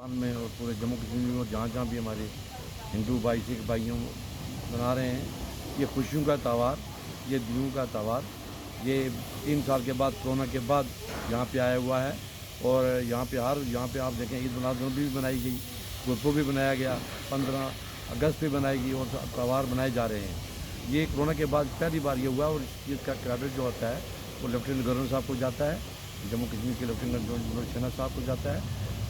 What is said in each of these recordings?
में और पूरे जम्मू कश्मीर में और जहाँ जहाँ भी हमारे हिंदू भाई सिख भाइयों मना रहे हैं ये खुशियों का त्यौहार, ये दियों का त्यौहार। ये 3 साल के बाद कोरोना के बाद यहाँ पे आया हुआ है। और यहाँ पे आप देखें ईद मिलादुन्नबी भी बनाई गई, गुरपुरब भी बनाया गया, 15 अगस्त भी बनाई गई और त्यौहार बनाए जा रहे हैं। ये कोरोना के बाद पहली बार ये हुआ और इस चीज़ का क्रेडिट जो होता है वो लेफ्टिनेंट गवर्नर साहब को जाता है, जम्मू कश्मीर के लेफ्टिनेंट गवर्नर शहनाज साहब को जाता है।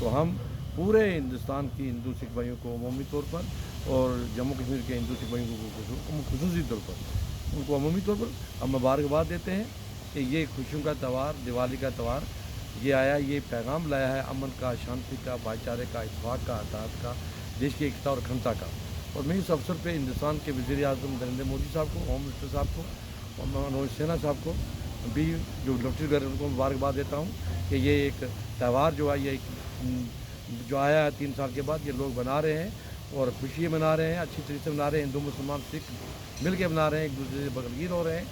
तो हम पूरे हिंदुस्तान की हिंदू सिख भाइयों को अमूमी तौर पर और जम्मू कश्मीर के हिंदू सिख भाइयों को खुसूसी तौर पर उनको अमूमी तौर पर हम मुबारकबाद देते हैं कि ये खुशियों का त्यौहार, दिवाली का त्यौहार ये आया, ये पैगाम लाया है अमन का, शांति का, भाईचारे का, इत्तेफाक का, अताहत का, देश की एकता और अखंडता का। और मैं इस अवसर पे हिंदुस्तान के वज़ीर आज़म नरेंद्र मोदी साहब को, होम मिनिस्टर साहब को और मनोज सिन्हा साहब को भी जो लेफ्टिनेंट गवर्नर उनको मुबारकबाद देता हूँ कि ये एक त्यौहार जो है ये जो आया है 3 साल के बाद ये लोग बना रहे हैं और खुशी मना रहे हैं, अच्छी तरीके से मना रहे हैं। हिंदू मुसलमान सिख मिल के मना रहे हैं, एक दूसरे से बगलगीर हो रहे हैं।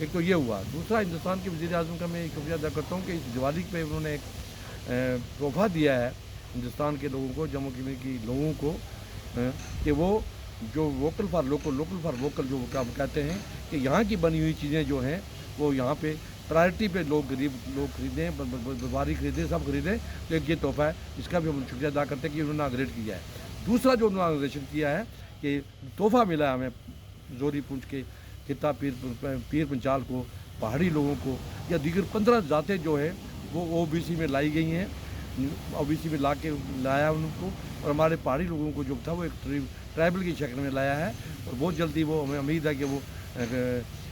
एक तो ये हुआ। दूसरा, हिंदुस्तान के वज़ीर आज़म का मैं शुक्रिया अदा करता हूँ कि इस दिवाली पे उन्होंने एक तोहफ़ा दिया है हिंदुस्तान के लोगों को, जम्मू कश्मीर के लोगों को, कि वो जो वोकल फॉर वोकल जो कहते हैं कि यहाँ की बनी हुई चीज़ें जो हैं वो यहाँ पे प्रायोरिटी पे लोग, गरीब लोग खरीदें, व्यापारी खरीदें, सब खरीदें। तो एक ये तोहफ़ा है, इसका भी हम शुक्रिया अदा करते हैं कि उन्होंने इनाग्रेट किया है। दूसरा जो उन्होंने इनाग्रेशन किया है कि तोहफ़ा मिला है हमें जोरी पूंछ के खिता पीर पंचाल को, पहाड़ी लोगों को या दीगर 15 जातें जो है वो ओबीसी में लाई गई हैं, ओबीसी में लाया उनको। और हमारे पहाड़ी लोगों को जो था वो एक ट्राइबल की शक्ल में लाया है और बहुत जल्दी वो हमें उम्मीद है कि वो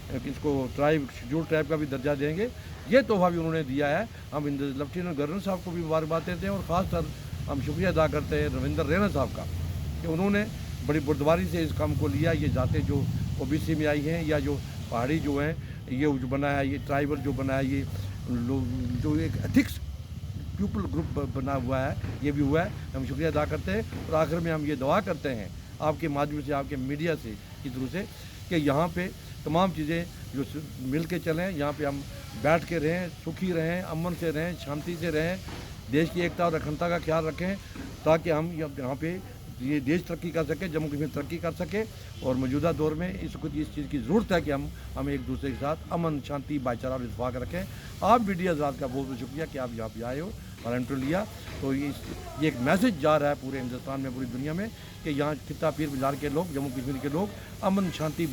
इसको शेड्यूल ट्राइब का भी दर्जा देंगे। ये तोहफ़ा भी उन्होंने दिया है। हम लेफ्टिनेंट गवर्नर साहब को भी मुबारकबाद देते हैं और ख़ासतर हम शुक्रिया अदा करते हैं रविंद्र रैना साहब का कि उन्होंने बड़ी बुर्दबारी से इस काम को लिया। ये जातें जो ओबीसी में आई हैं या जो पहाड़ी जो हैं, ये जो बना है, ये ट्राइबल जो बना है, ये जो एक एथिक्स पीपल ग्रुप बना हुआ है, ये भी हुआ है। हम शुक्रिया अदा करते हैं और आखिर में हम ये दुआ करते हैं आपके माध्यम से, आपके मीडिया से की थ्रू से कि यहाँ पे तमाम चीज़ें जो मिल के चलें, यहाँ पे हम बैठ के रहें, सुखी रहें, अमन से रहें, शांति से रहें, देश की एकता और अखंडता का ख्याल रखें ताकि हम यहाँ पे ये देश तरक्की कर सके, जम्मू कश्मीर तरक्की कर सके। और मौजूदा दौर में इस चीज़ की ज़रूरत है कि हम एक दूसरे के साथ अमन, शांति, भाईचारा और इत्तेफाक रखें। आप मीडिया हज़रात का बहुत बहुत शुक्रिया कि आप यहाँ पे आए हो और इंटरव्यू लिया। तो ये एक मैसेज जा रहा है पूरे हिंदुस्तान में, पूरी दुनिया में कि यहाँ खिता पीर बाजार के लोग, जम्मू कश्मीर के लोग अमन, शांति